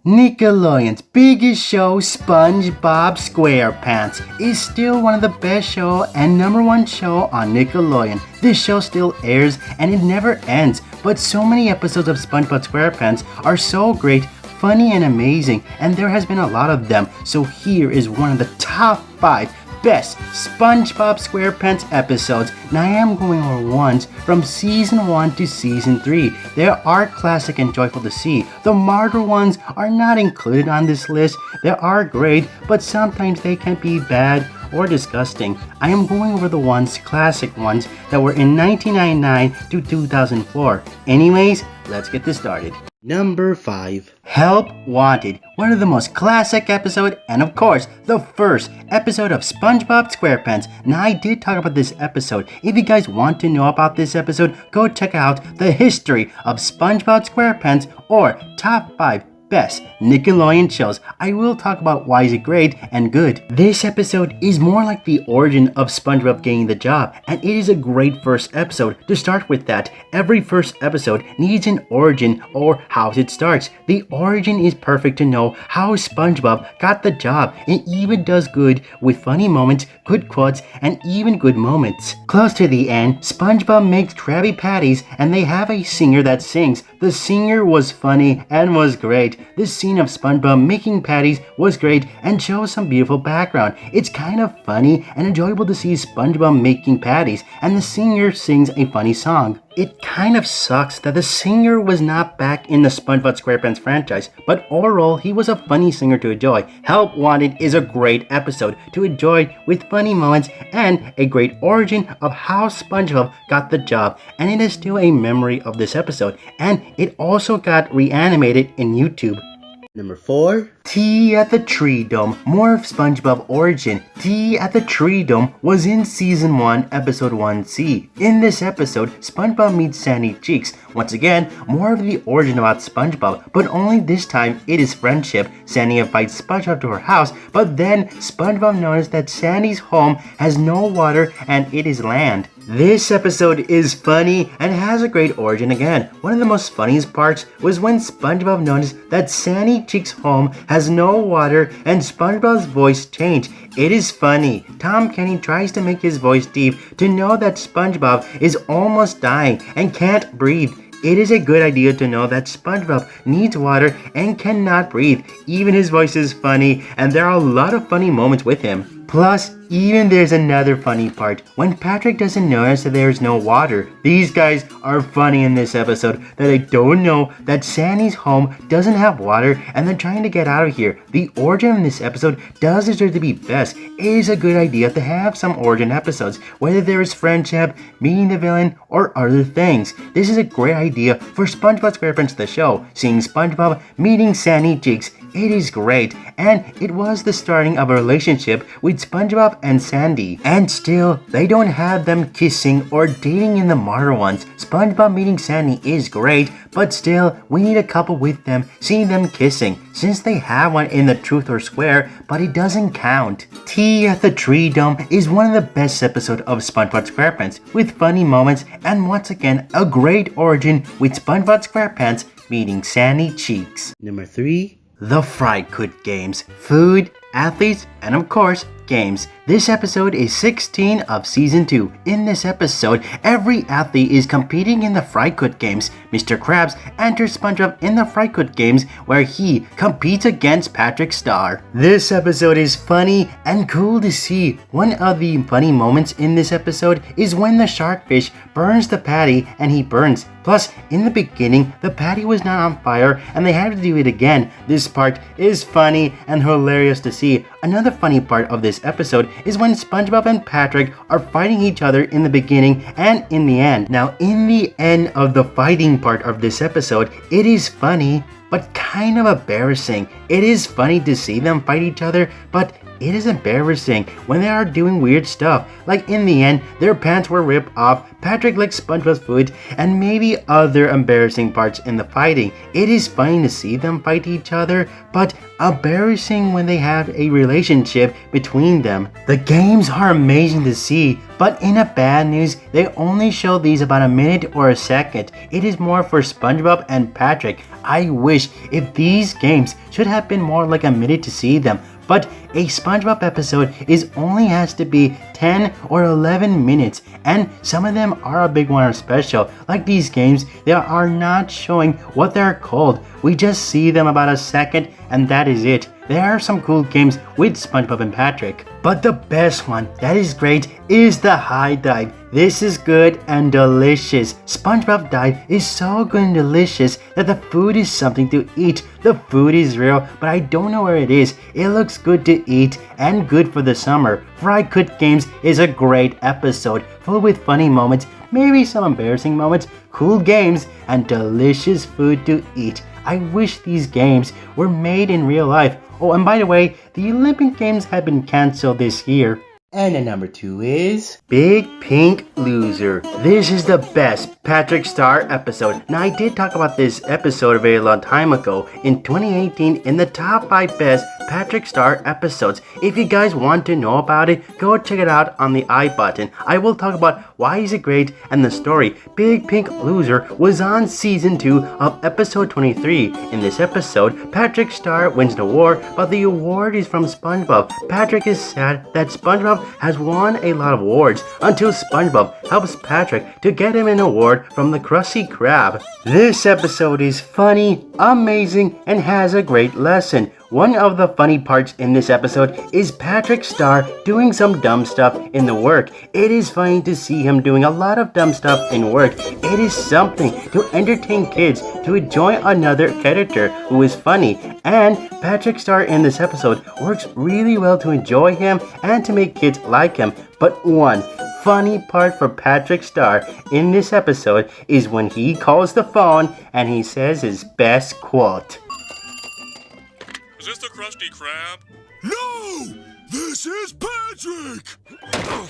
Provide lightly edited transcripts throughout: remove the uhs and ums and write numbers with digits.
Nickelodeon's biggest show, SpongeBob SquarePants, is still one of the best show and #1 show on Nickelodeon. This show still airs and it never ends, but so many episodes of SpongeBob SquarePants are so great, funny and amazing, and there has been a lot of them. So here is one of the top 5 best SpongeBob SquarePants episodes. Now I am going over ones from season 1 to season 3. They are classic and joyful to see. The martyr ones are not included on this list. They are great, but sometimes they can be bad or disgusting. I am going over the classic ones that were in 1999 to 2004. Anyways, let's get this started. Number 5. Help Wanted, one of the most classic episodes, and of course, the first episode of SpongeBob SquarePants. Now I did talk about this episode. If you guys want to know about this episode, go check out the history of SpongeBob SquarePants or top 5 best Nickelodeon shows. I will talk about why is it great and good. This episode is more like the origin of SpongeBob getting the job, and it is a great first episode. To start with that, every first episode needs an origin or how it starts. The origin is perfect to know how SpongeBob got the job. It even does good with funny moments, good quotes, and even good moments. Close to the end, SpongeBob makes Krabby Patties and they have a singer that sings. The singer was funny and was great. This scene of SpongeBob making patties was great and shows some beautiful background. It's kind of funny and enjoyable to see SpongeBob making patties and the singer sings a funny song. It kind of sucks that the singer was not back in the SpongeBob SquarePants franchise, but overall he was a funny singer to enjoy. Help Wanted is a great episode to enjoy with funny moments and a great origin of how SpongeBob got the job, and it is still a memory of this episode, and it also got reanimated in YouTube. Number 4. Tea at the Treedome, more of SpongeBob origin. Tea at the Treedome was in season 1, episode 1C. In this episode, SpongeBob meets Sandy Cheeks. Once again, more of the origin about SpongeBob, but only this time it is friendship. Sandy invites SpongeBob to her house, but then SpongeBob noticed that Sandy's home has no water and it is land. This episode is funny and has a great origin again. One of the most funniest parts was when SpongeBob noticed that Sandy Cheeks' home has no water and SpongeBob's voice changed. It is funny. Tom Kenny tries to make his voice deep to know that SpongeBob is almost dying and can't breathe. It is a good idea to know that SpongeBob needs water and cannot breathe. Even his voice is funny and there are a lot of funny moments with him. Plus, even there's another funny part when Patrick doesn't notice that there's no water. These guys are funny in this episode that I don't know that Sandy's home doesn't have water and they're trying to get out of here. The origin in this episode does deserve to be best. It is a good idea to have some origin episodes, whether there is friendship, meeting the villain, or other things. This is a great idea for SpongeBob SquarePants the show. Seeing SpongeBob meeting Sandy Cheeks, it is great, and it was the starting of a relationship with SpongeBob and Sandy. And still, they don't have them kissing or dating in the martyr ones. SpongeBob meeting Sandy is great, but still, we need a couple with them, seeing them kissing, since they have one in the Truth or Square, but it doesn't count. Tea at the Treedome is one of the best episodes of SpongeBob SquarePants, with funny moments, and once again, a great origin with SpongeBob SquarePants meeting Sandy Cheeks. Number 3. The Fry Cook Games. Food, athletes, and of course, games. This episode is 16 of season 2. In this episode, every athlete is competing in the Fry Cook Games. Mr. Krabs enters SpongeBob in the Fry Cook Games where he competes against Patrick Star. This episode is funny and cool to see. One of the funny moments in this episode is when the sharkfish burns the patty and he burns. Plus, in the beginning, the patty was not on fire and they had to do it again. This part is funny and hilarious to see. Another funny part of this episode is when SpongeBob and Patrick are fighting each other in the beginning and in the end. Now, in the end of the fighting part of this episode, it is funny, but kind of embarrassing. It is funny to see them fight each other, but it is embarrassing when they are doing weird stuff. Like in the end, their pants were ripped off, Patrick licked SpongeBob's foot, and maybe other embarrassing parts in the fighting. It is funny to see them fight each other, but embarrassing when they have a relationship between them. The games are amazing to see, but in a bad news, they only show these about a minute or a second. It is more for SpongeBob and Patrick. I wish if these games should have been more like a minute to see them. But a SpongeBob episode only has to be 10 or 11 minutes, and some of them are a big one or special. Like these games, they are not showing what they're called. We just see them about a second, and that is it. There are some cool games with SpongeBob and Patrick. But the best one that is great is the high dive. This is good and delicious. SpongeBob Dive is so good and delicious that the food is something to eat. The food is real, but I don't know where it is. It looks good to eat and good for the summer. Fry Cook Games is a great episode, full with funny moments, maybe some embarrassing moments, cool games, and delicious food to eat. I wish these games were made in real life. Oh, and by the way, the Olympic Games have been cancelled this year. And the number 2 is Big Pink Loser. This is the best Patrick Star episode. Now, I did talk about this episode a very long time ago in 2018 in the top 5 best Patrick Star episodes. If you guys want to know about it, go check it out on the I button. I will talk about why is it great and the story. Big Pink Loser was on season 2 of episode 23. In this episode, Patrick Star wins the award, but the award is from SpongeBob. Patrick is sad that SpongeBob has won a lot of awards until SpongeBob helps Patrick to get him an award from the Krusty Krab. This episode is funny, amazing, and has a great lesson. One of the funny parts in this episode is Patrick Star doing some dumb stuff in the work. It is funny to see him doing a lot of dumb stuff in work. It is something to entertain kids, to enjoy another character who is funny. And Patrick Star in this episode works really well to enjoy him and to make kids like him. But one funny part for Patrick Star in this episode is when he calls the phone and he says his best quote. Is this the Krusty Krab? No! This is Patrick!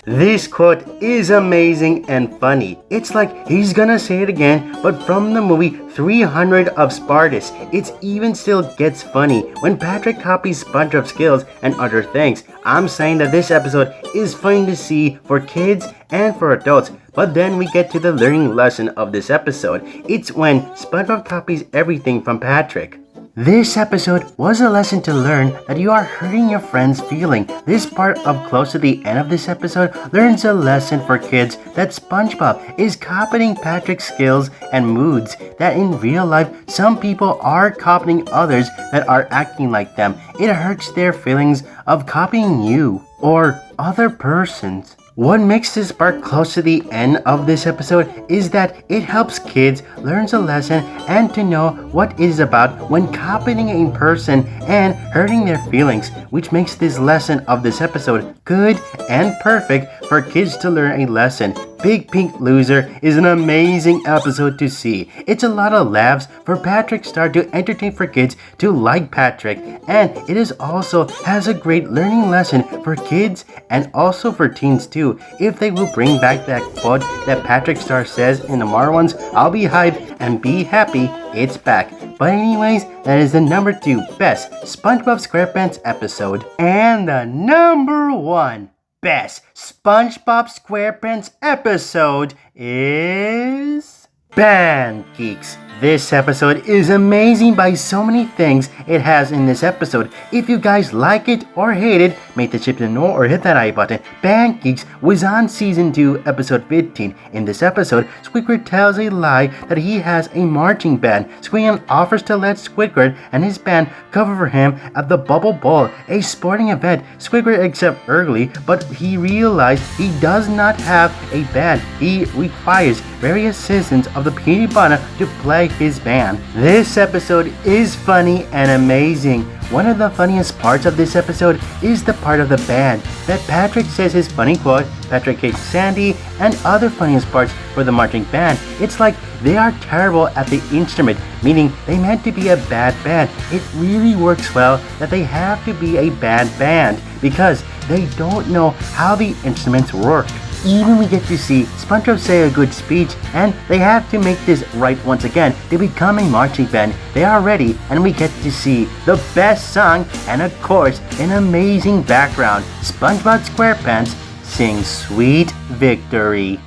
This quote is amazing and funny. It's like he's gonna say it again, but from the movie 300 of Spartacus. It even still gets funny when Patrick copies SpongeBob's skills and other things. I'm saying that this episode is funny to see for kids and for adults. But then we get to the learning lesson of this episode. It's when SpongeBob copies everything from Patrick. This episode was a lesson to learn that you are hurting your friend's feeling. This part of close to the end of this episode learns a lesson for kids that SpongeBob is copying Patrick's skills and moods, that in real life some people are copying others that are acting like them. It hurts their feelings of copying you or other persons. What makes this part close to the end of this episode is that it helps kids learn a lesson and to know what it is about when copying a person and hurting their feelings, which makes this lesson of this episode good and perfect for kids to learn a lesson. Big Pink Loser is an amazing episode to see. It's a lot of laughs for Patrick Star to entertain for kids to like Patrick, and it is also has a great learning lesson for kids and also for teens too. If they will bring back that quote that Patrick Star says in the Mar ones, I'll be hyped and be happy, it's back. But anyways, that is the number 2 best SpongeBob SquarePants episode. And the number 1 best SpongeBob SquarePants episode is Band Geeks. This episode is amazing by so many things it has in this episode. If you guys like it or hate it, make the chip to know or hit that I button. Band Geeks was on season 2, episode 15. In this episode, Squidward tells a lie that he has a marching band. Squidward offers to let Squidward and his band cover for him at the Bubble Bowl, a sporting event. Squidward accepts early, but he realized he does not have a band. He requires various citizens of the Peanut Butter to play his band. This episode is funny and amazing One of the funniest parts of this episode is the part of the band that Patrick says his funny quote, Patrick hates Sandy, and other funniest parts for the marching band. It's like they are terrible at the instrument, meaning they meant to be a bad band. It really works well that they have to be a bad band because they don't know how the instruments work. Even we get to see SpongeBob say a good speech, and they have to make this right once again to become a marching band. They are ready, and we get to see the best song and of course an amazing background. SpongeBob SquarePants sings Sweet Victory.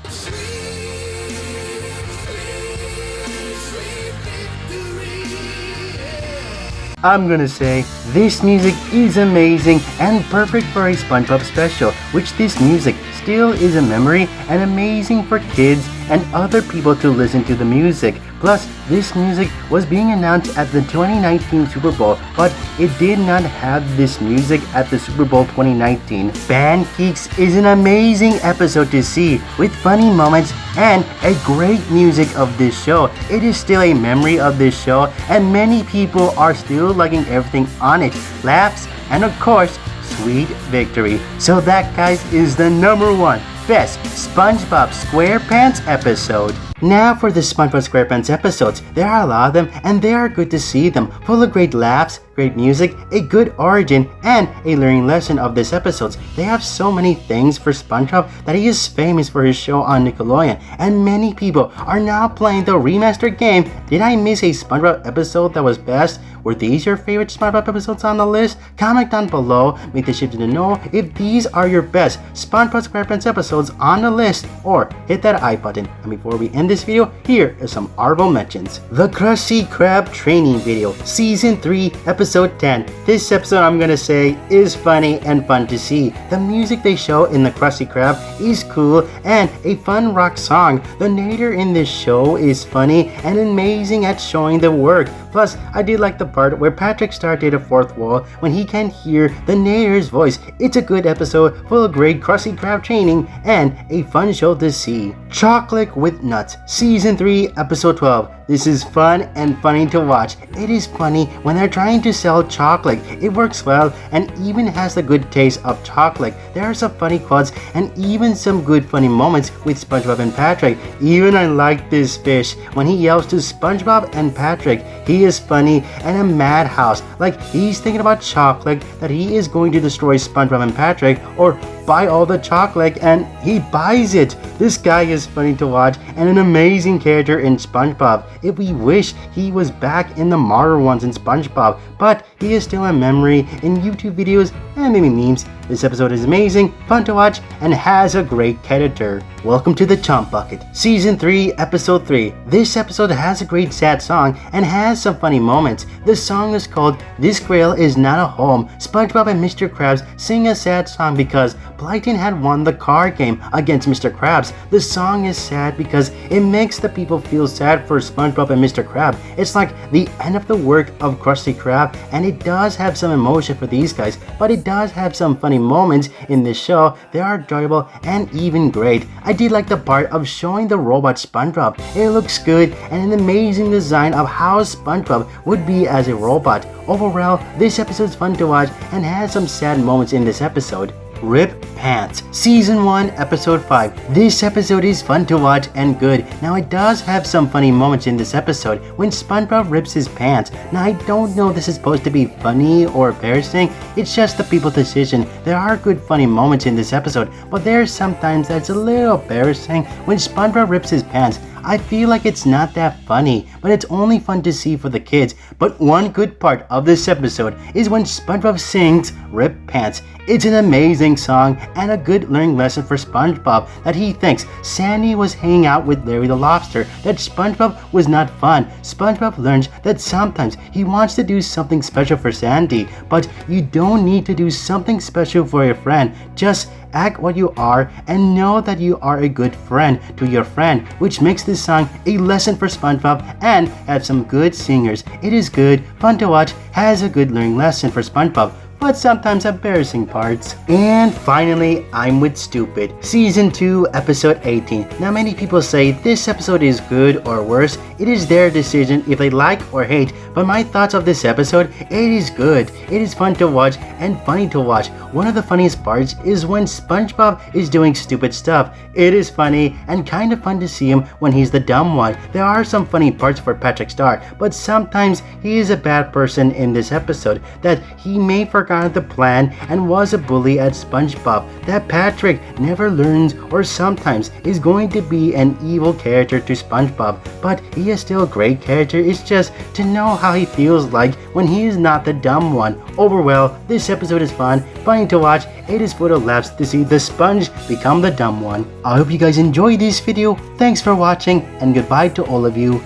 I'm gonna say this music is amazing and perfect for a SpongeBob special, which this music still is a memory and amazing for kids and other people to listen to the music. Plus, this music was being announced at the 2019 Super Bowl, but it did not have this music at the Super Bowl 2019. Band Geeks is an amazing episode to see, with funny moments and a great music of this show. It is still a memory of this show, and many people are still liking everything on it. Laughs, and of course, Sweet Victory. So that, guys, is the #1 best SpongeBob SquarePants episode. Now for the SpongeBob SquarePants episodes. There are a lot of them and they are good to see them, full of great laughs, great music, a good origin, and a learning lesson of these episodes. They have so many things for SpongeBob that he is famous for his show on Nickelodeon, and many people are now playing the remastered game. Did I miss a SpongeBob episode that was best? Were these your favorite SpongeBob episodes on the list? Comment down below, make the shift to know if these are your best SpongeBob SquarePants episodes on the list, or hit that I button. And before we end this video, here are some honorable mentions. The Krusty Krab training video, Season 3, Episode 10. This episode, I'm gonna say, is funny and fun to see. The music they show in the Krusty Krab is cool and a fun rock song. The narrator in this show is funny and amazing at showing the work. Plus, I did like the part where Patrick started a fourth wall when he can hear the narrator's voice. It's a good episode full of great Krusty Krab training and a fun show to see. Chocolate with Nuts, Season 3, Episode 12. This is fun and funny to watch. It is funny when they're trying to sell chocolate. It works well and even has a good taste of chocolate. There are some funny quotes and even some good funny moments with SpongeBob and Patrick. Even I like this fish when he yells to SpongeBob and Patrick. He is funny and a madhouse, like he's thinking about chocolate, that he is going to destroy SpongeBob and Patrick or buy all the chocolate, and he buys it. This guy is funny to watch and an amazing character in SpongeBob. If we wish he was back in the modern ones in SpongeBob, but he is still a memory in YouTube videos and maybe memes. This episode is amazing, fun to watch, and has a great character. Welcome to the Chomp Bucket, Season 3, Episode 3. This episode has a great sad song and has some funny moments. The song is called This Grail Is Not a Home. SpongeBob and Mr. Krabs sing a sad song because Plankton had won the card game against Mr. Krabs. The song is sad because it makes the people feel sad for SpongeBob and Mr. Krabs. It's like the end of the work of Krusty Krab, and it does have some emotion for these guys, but it does have some funny moments in this show. They are enjoyable and even great. I did like the part of showing the robot SpongeBob. It looks good and an amazing design of how SpongeBob would be as a robot. Overall, this episode is fun to watch and has some sad moments in this episode. Rip Pants, Season 1, Episode 5. This episode is fun to watch and good. Now it does have some funny moments in this episode when SpongeBob rips his pants. Now I don't know if this is supposed to be funny or embarrassing. It's just the people's decision. There are good funny moments in this episode, but there's sometimes that's a little embarrassing when SpongeBob rips his pants. I feel like it's not that funny, but it's only fun to see for the kids. But one good part of this episode is when SpongeBob sings Rip Pants. It's an amazing song and a good learning lesson for SpongeBob, that he thinks Sandy was hanging out with Larry the Lobster, that SpongeBob was not fun. SpongeBob learns that sometimes he wants to do something special for Sandy, but you don't need to do something special for your friend. Just act what you are and know that you are a good friend to your friend, which makes this song a lesson for SpongeBob and have some good singers. It is good, fun to watch, has a good learning lesson for SpongeBob. but sometimes embarrassing parts. And finally, I'm with Stupid, Season 2, Episode 18. Now many people say this episode is good or worse. It is their decision if they like or hate, but my thoughts of this episode, it is good. It is fun to watch and funny to watch. One of the funniest parts is when SpongeBob is doing stupid stuff. It is funny and kind of fun to see him when he's the dumb one. There are some funny parts for Patrick Star, but sometimes he is a bad person in this episode, that he may forgot the plan and was a bully at SpongeBob, that Patrick never learns or sometimes is going to be an evil character to SpongeBob, but he is still a great character. It's just to know how he feels like when he is not the dumb one. Overall, this episode is fun, funny to watch. It is full of laughs to see the sponge become the dumb one. I hope you guys enjoyed this video. Thanks for watching and goodbye to all of you.